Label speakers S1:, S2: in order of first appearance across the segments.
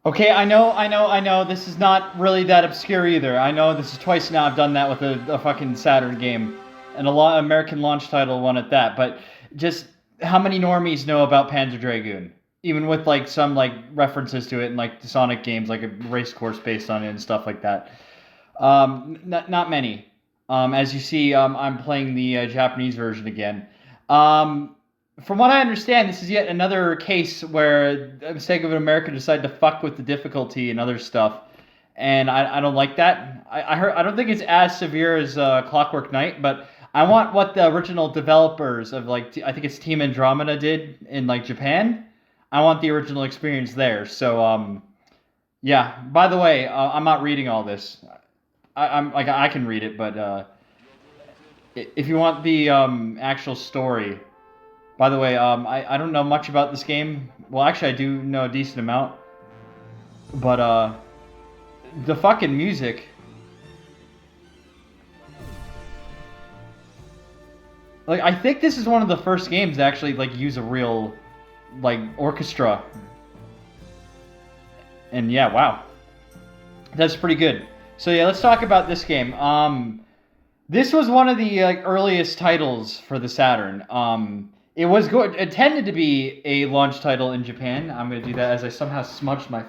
S1: Okay, I know. This is not really that obscure either. I know this is twice now I've done that with a fucking Saturn game, and a lot American launch title one at that. But just how many normies know about Panzer Dragoon? Even with like some like references to it in like the Sonic games, like a race course based on it and stuff like that. Not many. As you see, I'm playing the Japanese version again. Um, from what I understand, this is yet another case where a mistake of an American decided to fuck with the difficulty and other stuff, and I don't like that. I heard I don't think it's as severe as Clockwork Knight, but I want what the original developers of like I think it's Team Andromeda did in like Japan. I want the original experience there. So yeah. By the way, I'm not reading all this. I'm like I can read it, but if you want the actual story, by the way, I don't know much about this game. Well, actually, I do know a decent amount, but the fucking music, like I think this is one of the first games to actually like use a real like orchestra, and yeah, wow, that's pretty good. So yeah, let's talk about this game. This was one of the like earliest titles for the Saturn. It was good. It tended to be a launch title in Japan. I'm gonna do that as I somehow smudged my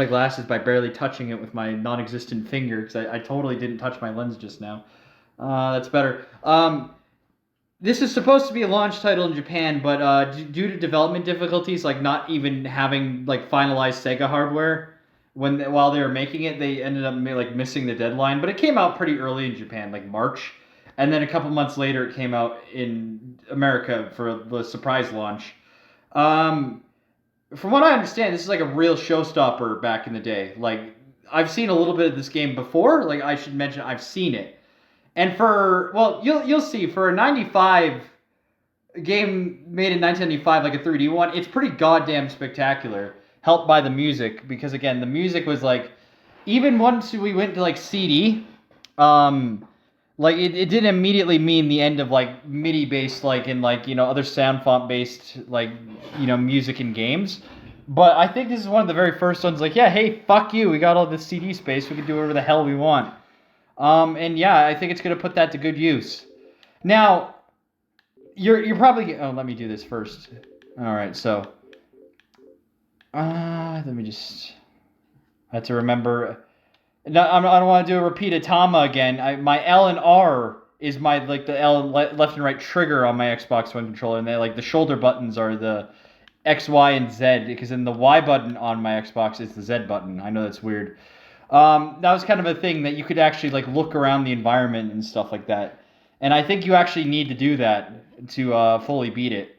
S1: glasses by barely touching it with my non-existent finger because I totally didn't touch my lens just now. That's better. This is supposed to be a launch title in Japan, but due to development difficulties, like not even having like finalized Sega hardware, while they were making it, they ended up like missing the deadline. But it came out pretty early in Japan, like March, and then a couple months later, it came out in America for the surprise launch. Um, from what I understand, this is like a real showstopper back in the day. Like I've seen a little bit of this game before. Like I should mention, I've seen it, and for well, you'll see for a '95 game made in 1995, like a 3D one, it's pretty goddamn spectacular. Helped by the music, because again, the music was like, even once we went to like CD, like it didn't immediately mean the end of like MIDI based, like in like other sound font based like music in games. But I think this is one of the very first ones. Like, yeah, hey, fuck you, we got all this CD space, we can do whatever the hell we want. And yeah, I think it's gonna put that to good use. Now, you're probably let me do this first. All right, so let me just. I have to remember. No, I don't want to do a repeat of Tama again. My L and R is my like the L and left and right trigger on my Xbox One controller, and they like the shoulder buttons are the X, Y, and Z. Because then the Y button on my Xbox is the Z button. I know that's weird. That was kind of a thing that you could actually like look around the environment and stuff like that. And I think you actually need to do that to fully beat it.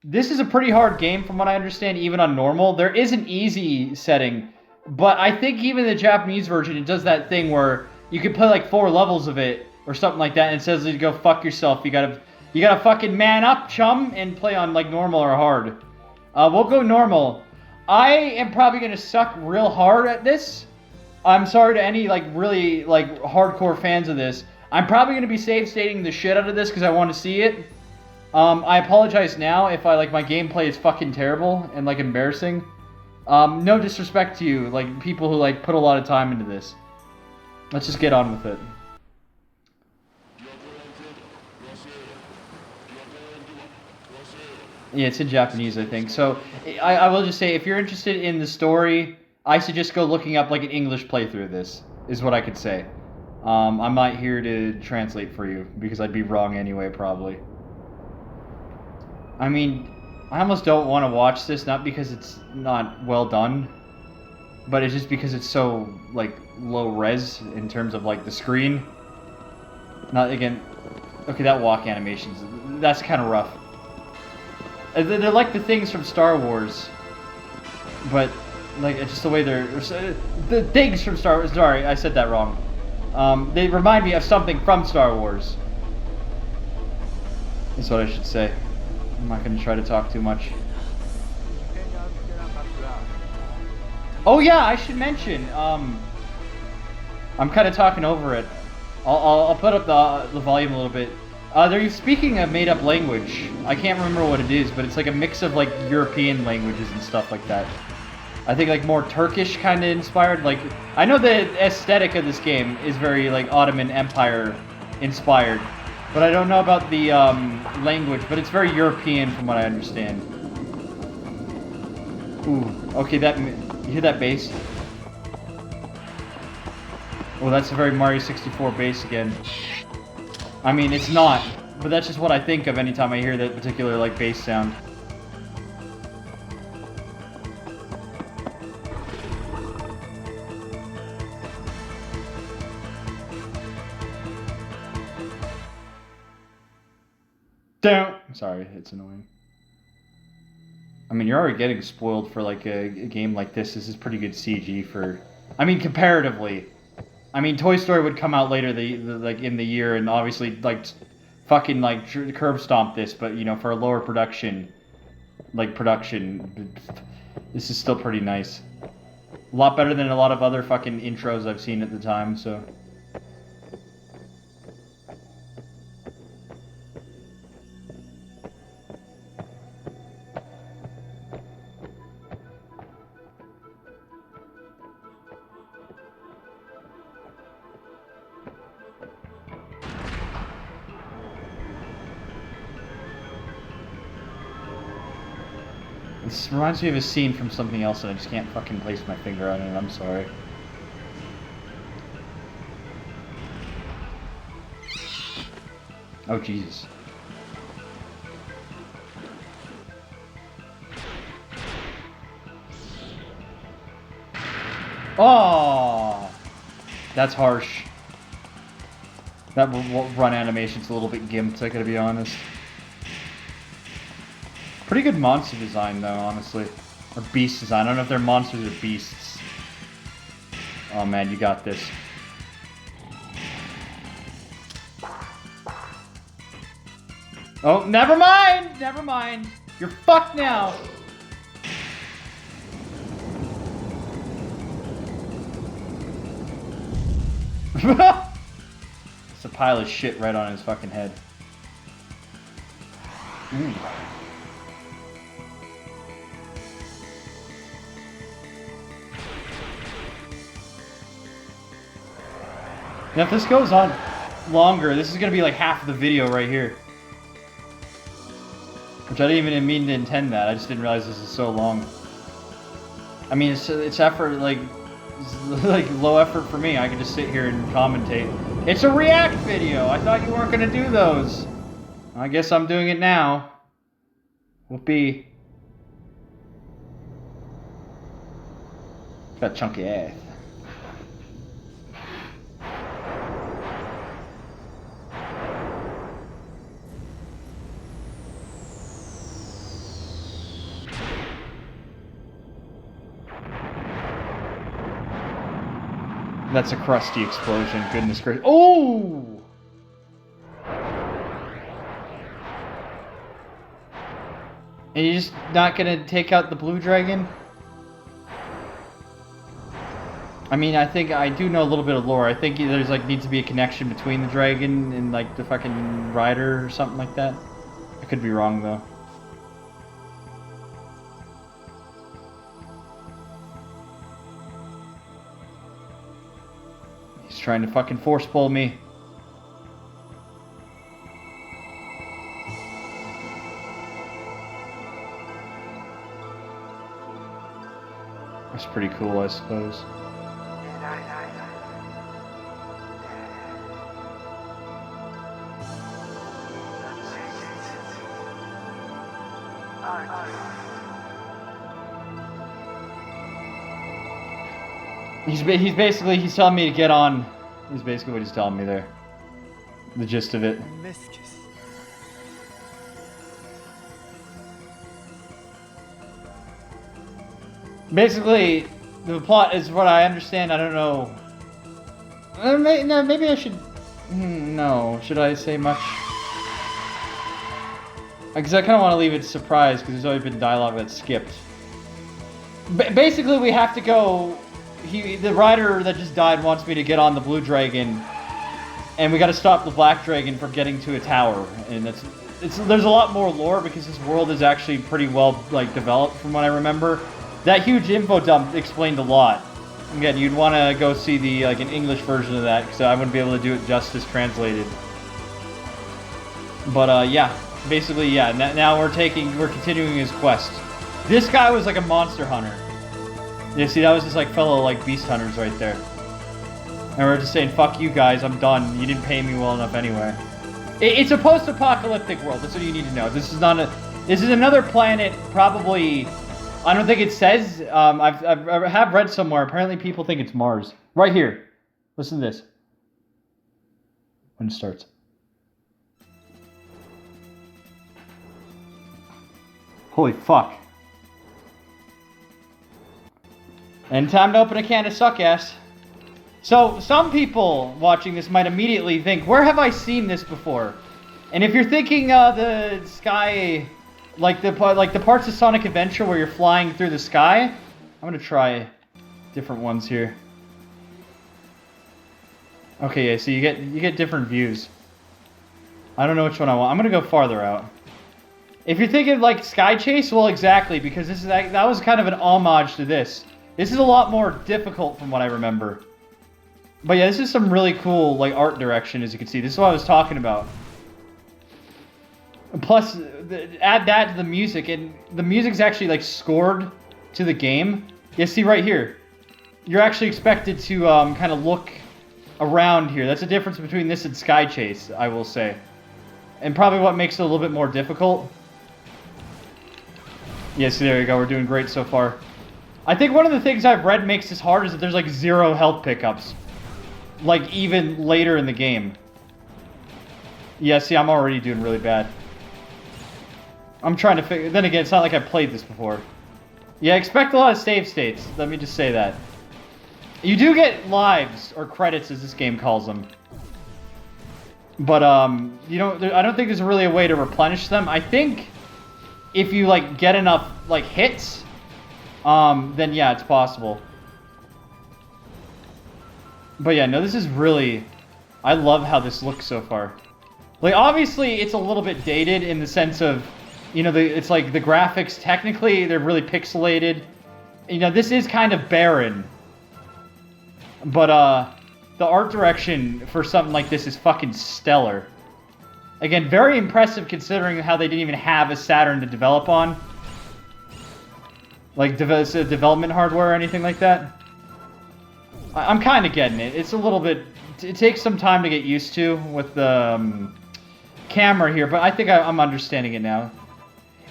S1: This is a pretty hard game from what I understand, even on normal. There is an easy setting, but I think even the Japanese version, it does that thing where you can play like 4 levels of it or something like that, and it says you go fuck yourself. You gotta fucking man up, chum, and play on like normal or hard. We'll go normal. I am probably gonna suck real hard at this. I'm sorry to any like really like hardcore fans of this. I'm probably gonna be save stating the shit out of this because I want to see it. I apologize now if I like my gameplay is fucking terrible and like embarrassing. No disrespect to you, like people who like put a lot of time into this. Let's just get on with it. Yeah, it's in Japanese, I think. So I will just say, if you're interested in the story, I suggest go looking up like an English playthrough of this. Is what I could say. I'm not here to translate for you because I'd be wrong anyway, probably. I mean, I almost don't want to watch this, not because it's not well done, but it's just because it's so, like, low res in terms of, like, the screen. Not, again, okay, that walk animations, that's kind of rough. They're like the things from Star Wars, but, like, just the way the things from Star Wars, sorry, I said that wrong. They remind me of something from Star Wars. That's what I should say. I'm not going to try to talk too much. Oh yeah, I should mention, I'm kind of talking over it. I'll put up the volume a little bit. They're speaking a made-up language. I can't remember what it is, but it's like a mix of like European languages and stuff like that. I think like more Turkish kind of inspired. Like I know the aesthetic of this game is very like Ottoman Empire inspired, but I don't know about the language. But it's very European from what I understand. Ooh, okay, you hear that bass? Oh, that's a very Mario 64 bass again. I mean, it's not, but that's just what I think of anytime I hear that particular like bass sound. Sorry, it's annoying. I mean, you're already getting spoiled for like a game like this. This is pretty good CG for... I mean, comparatively. I mean, Toy Story would come out later like in the year, and obviously like fucking like curb stomp this, but you know, for a lower production, this is still pretty nice. A lot better than a lot of other fucking intros I've seen at the time, so... This reminds me of a scene from something else and I just can't fucking place my finger on it. I'm sorry. Oh, Jesus. Oh! That's harsh. That run animation's a little bit gimped, I gotta be honest. Pretty good monster design, though, honestly. Or beast design. I don't know if they're monsters or beasts. Oh, man, you got this. Oh, never mind! Never mind. You're fucked now. It's a pile of shit right on his fucking head. Ooh. Now, if this goes on longer, this is going to be like half of the video right here. Which I didn't even mean to intend that. I just didn't realize this is so long. I mean, it's effort, like low effort for me. I can just sit here and commentate. It's a react video. I thought you weren't going to do those. I guess I'm doing it now. Whoopee. Got chunky ass. That's a crusty explosion. Goodness gracious. Oh! And you're just not gonna take out the blue dragon? I mean, I think I do know a little bit of lore. I think there's like needs to be a connection between the dragon and like the fucking rider or something like that. I could be wrong though. He's trying to fucking force pull me. That's pretty cool, I suppose. He's telling me to get on. He's basically what he's telling me there. The gist of it. Basically, the plot is what I understand. I don't know. No, maybe I should. No, should I say much? Because I kind of want to leave it a surprise because there's always been dialogue that's skipped. Basically, we have to go. The rider that just died wants me to get on the blue dragon and we got to stop the Black Dragon from getting to a tower. And there's a lot more lore because this world is actually pretty well like developed from what I remember. That huge info dump explained a lot. Again, you'd want to go see the like an English version of that because I wouldn't be able to do it justice translated. But yeah, basically yeah. Now we're continuing his quest. This guy was like a monster hunter. Yeah, see that was just like fellow like beast hunters right there. And we're just saying, fuck you guys, I'm done. You didn't pay me well enough anyway. It's a post-apocalyptic world. That's what you need to know. This is not a. This is another planet. Probably. I don't think it says. I have read somewhere. Apparently, people think it's Mars. Right here. Listen to this. When it starts. Holy fuck. And time to open a can of suck-ass. So, some people watching this might immediately think, where have I seen this before? And if you're thinking the sky, like the parts of Sonic Adventure where you're flying through the sky, I'm going to try different ones here. Okay, yeah, so you get different views. I don't know which one I want. I'm going to go farther out. If you're thinking like Sky Chase, well, exactly, because that was kind of an homage to this. This is a lot more difficult from what I remember. But yeah, this is some really cool like art direction, as you can see. This is what I was talking about. Plus, add that to the music, and the music's actually like scored to the game. Yeah, see right here. You're actually expected to kind of look around here. That's the difference between this and Sky Chase, I will say. And probably what makes it a little bit more difficult. Yeah, see, there you go. We're doing great so far. I think one of the things I've read makes this hard is that there's like 0 health pickups. Like, even later in the game. Yeah, see, I'm already doing really bad. I'm trying to figure... Then again, it's not like I've played this before. Yeah, expect a lot of save states. Let me just say that. You do get lives, or credits, as this game calls them. But, you know, I don't think there's really a way to replenish them. I think if you, like, get enough, like, hits, then yeah, it's possible. But yeah, no, this is really... I love how this looks so far. Like, obviously, it's a little bit dated in the sense of, you know, it's like the graphics, technically, they're really pixelated. You know, this is kind of barren. But, the art direction for something like this is fucking stellar. Again, very impressive considering how they didn't even have a Saturn to develop on. Like, development hardware or anything like that. I'm kind of getting it. It's a little bit... It takes some time to get used to with the camera here, but I think I'm understanding it now.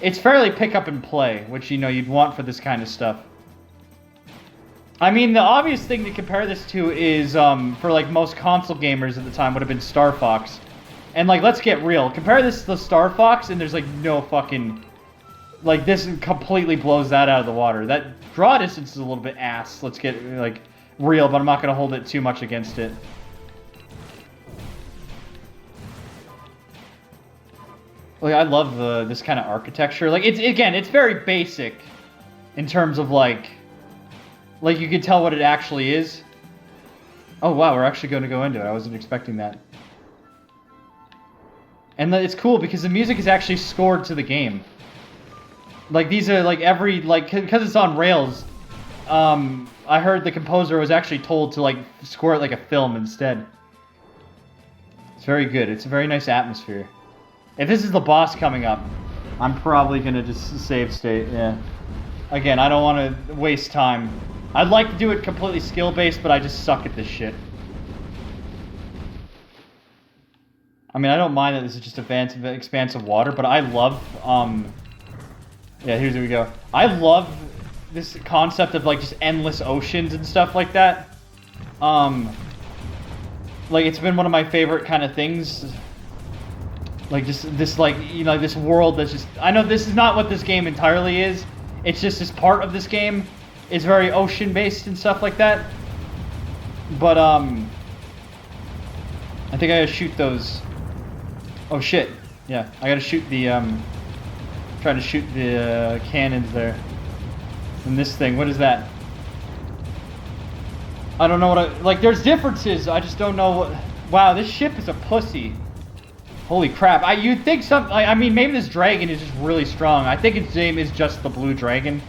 S1: It's fairly pick up and play, which, you know, you'd want for this kind of stuff. I mean, the obvious thing to compare this to is, for, like, most console gamers at the time would have been Star Fox. And, like, let's get real. Compare this to the Star Fox, and there's, like, no fucking... Like, this completely blows that out of the water. That draw distance is a little bit ass. Let's get, like... real, but I'm not going to hold it too much against it. Like, I love this kind of architecture. Like, it's very basic in terms of, like you can tell what it actually is. Oh, wow, we're actually going to go into it. I wasn't expecting that. And it's cool because the music is actually scored to the game. Like, these are, like, because it's on Rails, I heard the composer was actually told to, like, score it like a film instead. It's very good. It's a very nice atmosphere. If this is the boss coming up, I'm probably going to just save state, yeah. Again, I don't want to waste time. I'd like to do it completely skill-based, but I just suck at this shit. I mean, I don't mind that this is just expansive water, but I love, yeah, here we go. I love this concept of, like, just endless oceans and stuff like that. Like, it's been one of my favorite kind of things. Like, just this, like, you know, this world that's just... I know this is not what this game entirely is. It's just this part of this game is very ocean-based and stuff like that. But, I think I gotta shoot those... Oh, shit. Yeah, I gotta shoot the, trying to shoot the, cannons there. And this thing, what is that? I don't know what like, there's differences, I just don't know what... Wow, this ship is a pussy. Holy crap. You'd think something... I mean, maybe this dragon is just really strong. I think its name is just the Blue Dragon.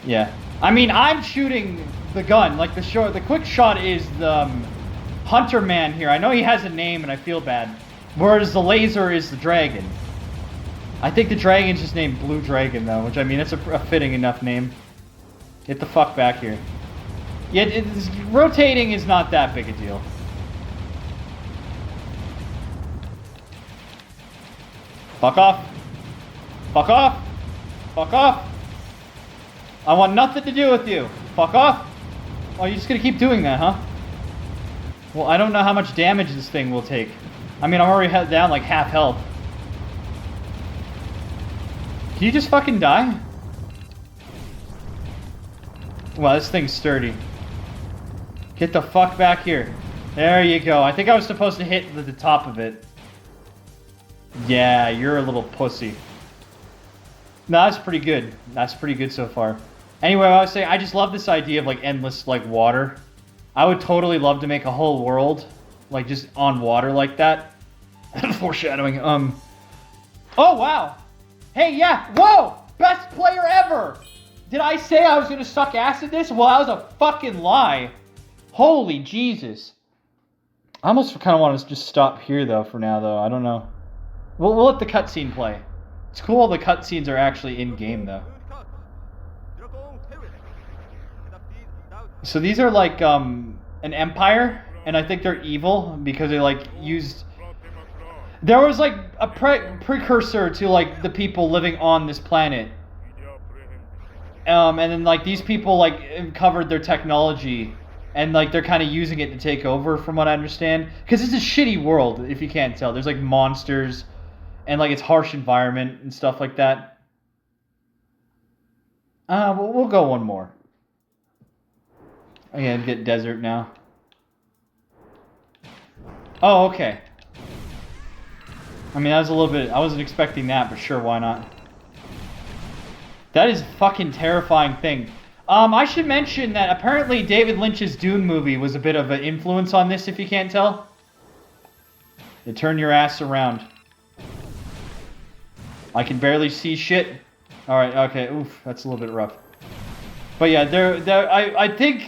S1: Yeah. I mean, I'm shooting the gun. Like, the quick shot is the Hunter Man here. I know he has a name, and I feel bad. Whereas the laser is the dragon. I think the dragon's just named Blue Dragon, though. Which, I mean, that's a fitting enough name. Get the fuck back here. Yeah, rotating is not that big a deal. Fuck off. Fuck off. Fuck off. I want nothing to do with you. Fuck off. Oh, you're just gonna keep doing that, huh? Well, I don't know how much damage this thing will take. I mean, I'm already down like half health. Can you just fucking die? Wow, this thing's sturdy. Get the fuck back here. There you go. I think I was supposed to hit the top of it. Yeah, you're a little pussy. No, that's pretty good. That's pretty good so far. Anyway, I was saying, I just love this idea of, like, endless, like, water. I would totally love to make a whole world, like, just on water like that. Foreshadowing. Oh, wow. Hey, yeah. Whoa! Best player ever! Did I say I was going to suck ass at this? Well, that was a fucking lie. Holy Jesus. I almost kind of want to just stop here, though, for now, though. I don't know. We'll let the cutscene play. It's cool the cutscenes are actually in-game, though. So these are like an empire, and I think they're evil because they like used... There was like a precursor to like the people living on this planet. And then like these people like covered their technology, and like they're kind of using it to take over from what I understand. Because it's a shitty world, if you can't tell. There's like monsters, and like it's harsh environment and stuff like that. We'll go one more. Again, get desert now. Oh, okay. I mean, that was a little bit... I wasn't expecting that, but sure, why not? That is a fucking terrifying thing. I should mention that apparently David Lynch's Dune movie was a bit of an influence on this, if you can't tell. You turn your ass around. I can barely see shit. Alright, okay. Oof, that's a little bit rough. But yeah, I think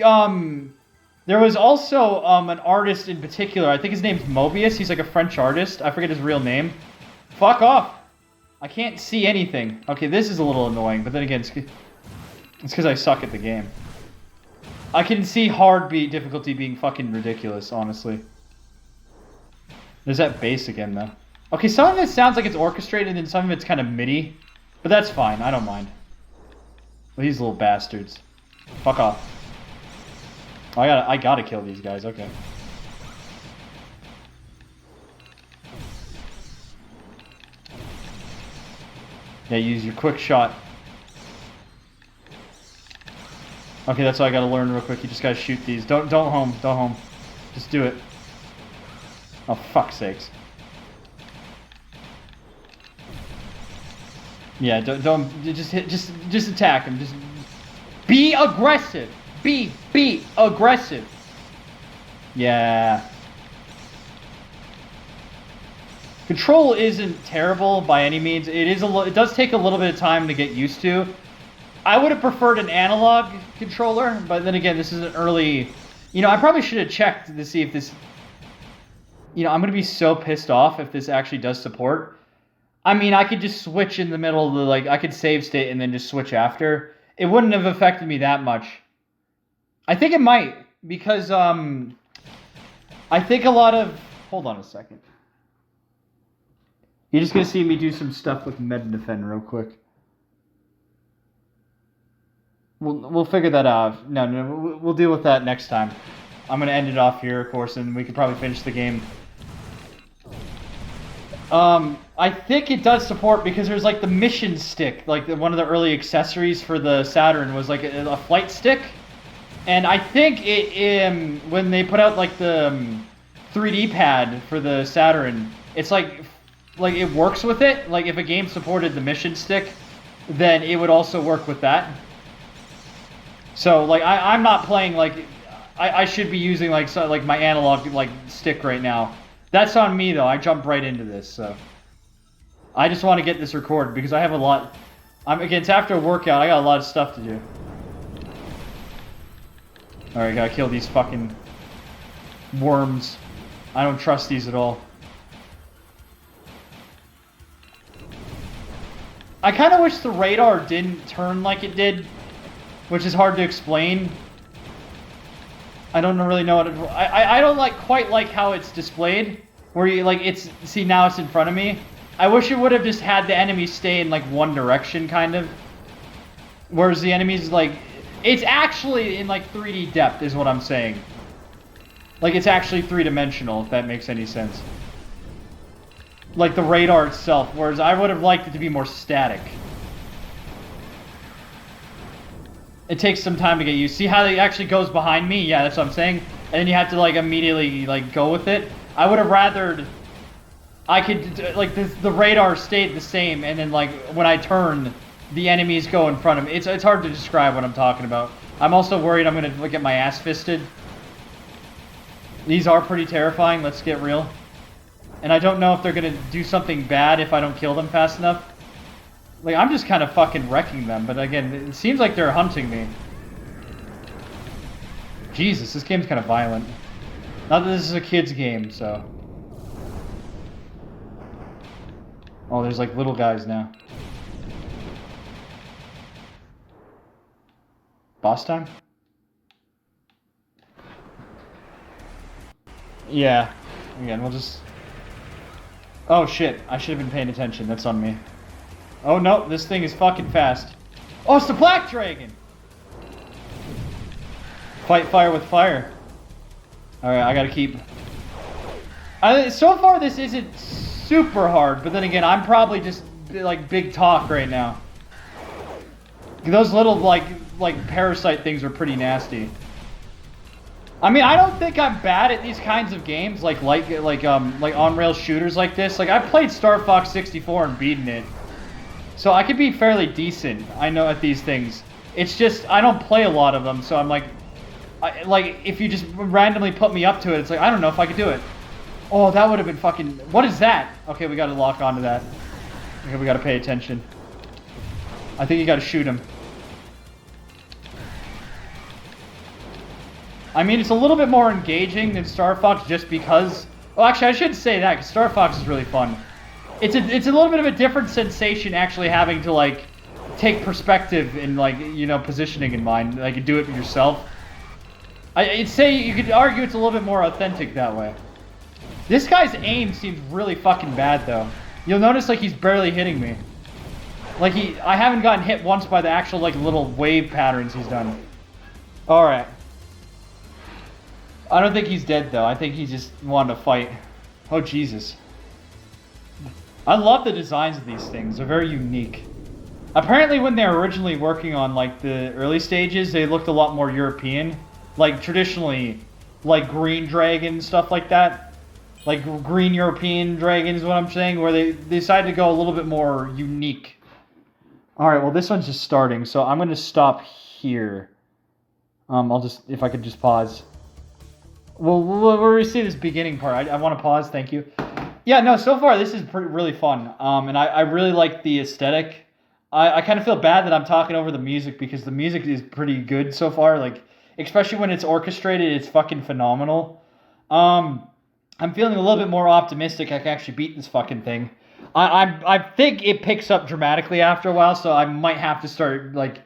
S1: there was also an artist in particular. I think his name's Mobius. He's like a French artist. I forget his real name. Fuck off. I can't see anything. Okay, this is a little annoying, but then again, it's because I suck at the game. I can see hard difficulty being fucking ridiculous, honestly. There's that bass again, though. Okay, some of it sounds like it's orchestrated, and some of it's kind of MIDI. But that's fine. I don't mind. These little bastards. Fuck off. Oh, I gotta kill these guys. Okay. Yeah, use your quick shot. Okay, that's what I gotta learn real quick. You just gotta shoot these. Don't home. Just do it. Oh, fuck's sakes. Yeah, don't just hit, just attack him. Just be aggressive. Be aggressive. Yeah. Control isn't terrible by any means. It does take a little bit of time to get used to. I would have preferred an analog controller, but then again, this is an early... You know, I probably should have checked to see if this... You know, I'm going to be so pissed off if this actually does support. I mean, I could just switch in the middle of the, like, I could save state and then just switch after. It wouldn't have affected me that much. I think it might, because, I think a lot of... Hold on a second. You're just going to see me do some stuff with Mednafen real quick. We'll figure that out. No, we'll deal with that next time. I'm going to end it off here, of course, and we can probably finish the game. I think it does support because there's like the mission stick, like one of the early accessories for the Saturn was like a flight stick, and I think when they put out like the 3D pad for the Saturn, it's like it works with it. Like if a game supported the mission stick, then it would also work with that. So like I'm not playing like I should be using like my analog like stick right now. That's on me though. I jumped right into this, so I just want to get this recorded because I have a lot. Again, it's after a workout. I got a lot of stuff to do. All right, gotta kill these fucking worms. I don't trust these at all. I kind of wish the radar didn't turn like it did, which is hard to explain. I don't really know what it... I don't quite like how it's displayed, where you see now it's in front of me. I wish it would have just had the enemies stay in like one direction, kind of. Whereas the enemies it's actually in like 3D depth, is what I'm saying. Like it's actually three-dimensional, if that makes any sense. Like the radar itself, whereas I would have liked it to be more static. It takes some time to get used. See how it actually goes behind me? Yeah, that's what I'm saying. And then you have to like immediately like go with it. I would have rathered I could like the radar stayed the same, and then like when I turn, the enemies go in front of me. It's hard to describe what I'm talking about. I'm also worried I'm gonna get my ass fisted. These are pretty terrifying. Let's get real. And I don't know if they're gonna do something bad if I don't kill them fast enough. Like, I'm just kind of fucking wrecking them, but again, it seems like they're hunting me. Jesus, this game's kind of violent. Not that this is a kid's game, so... Oh, there's like little guys now. Boss time? Yeah. Again, we'll just... Oh shit, I should have been paying attention, that's on me. Oh no, this thing is fucking fast. Oh, it's the Black Dragon! Fight fire with fire. Alright, I gotta keep... so far this isn't super hard, but then again, I'm probably just like big talk right now. Those little like parasite things are pretty nasty. I mean, I don't think I'm bad at these kinds of games, like on-rail shooters like this. Like, I've played Star Fox 64 and beaten it. So I could be fairly decent, I know, at these things. It's just, I don't play a lot of them, so I'm like... if you just randomly put me up to it, it's like, I don't know if I could do it. Oh, that would have been fucking... What is that? Okay, we gotta lock onto that. Okay, we gotta pay attention. I think you gotta shoot him. I mean, it's a little bit more engaging than Star Fox just because... Well, actually, I shouldn't say that, because Star Fox is really fun. It's a little bit of a different sensation actually having to, like, take perspective and, like, you know, positioning in mind. Like, do it yourself. I'd say you could argue it's a little bit more authentic that way. This guy's aim seems really fucking bad, though. You'll notice, like, he's barely hitting me. Like, I haven't gotten hit once by the actual, like, little wave patterns he's done. Alright. I don't think he's dead, though. I think he just wanted to fight. Oh, Jesus. I love the designs of these things. They're very unique. Apparently, when they were originally working on, like, the early stages, they looked a lot more European. Like, traditionally, like, green dragon, stuff like that. Like, green European dragons is what I'm saying, where they decided to go a little bit more unique. Alright, well, this one's just starting, so I'm going to stop here. I'll just, if I could just pause. Well, we'll see this beginning part. I want to pause, thank you. Yeah, no, so far this is really fun, and I really like the aesthetic. I kind of feel bad that I'm talking over the music, because the music is pretty good so far, like, especially when it's orchestrated, it's fucking phenomenal. I'm feeling a little bit more optimistic I can actually beat this fucking thing. I think it picks up dramatically after a while, so I might have to start, like,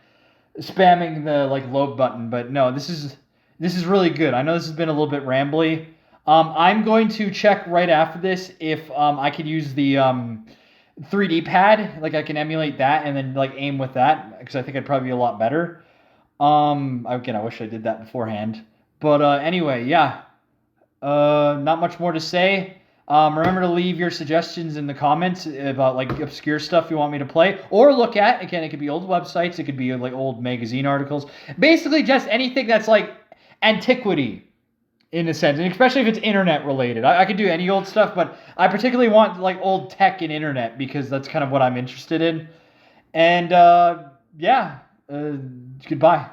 S1: spamming the, like, load button, but no, this is really good. I know this has been a little bit rambly. I'm going to check right after this if I could use the 3D pad. Like, I can emulate that and then, like, aim with that, because I think I'd probably be a lot better. Again, I wish I did that beforehand. But anyway, yeah. Not much more to say. Remember to leave your suggestions in the comments about, like, obscure stuff you want me to play or look at. Again, it could be old websites. It could be, like, old magazine articles. Basically, just anything that's, like, antiquity, in a sense. And especially if it's internet related. I could do any old stuff, but I particularly want, like, old tech and internet, because that's kind of what I'm interested in. And, yeah. Goodbye.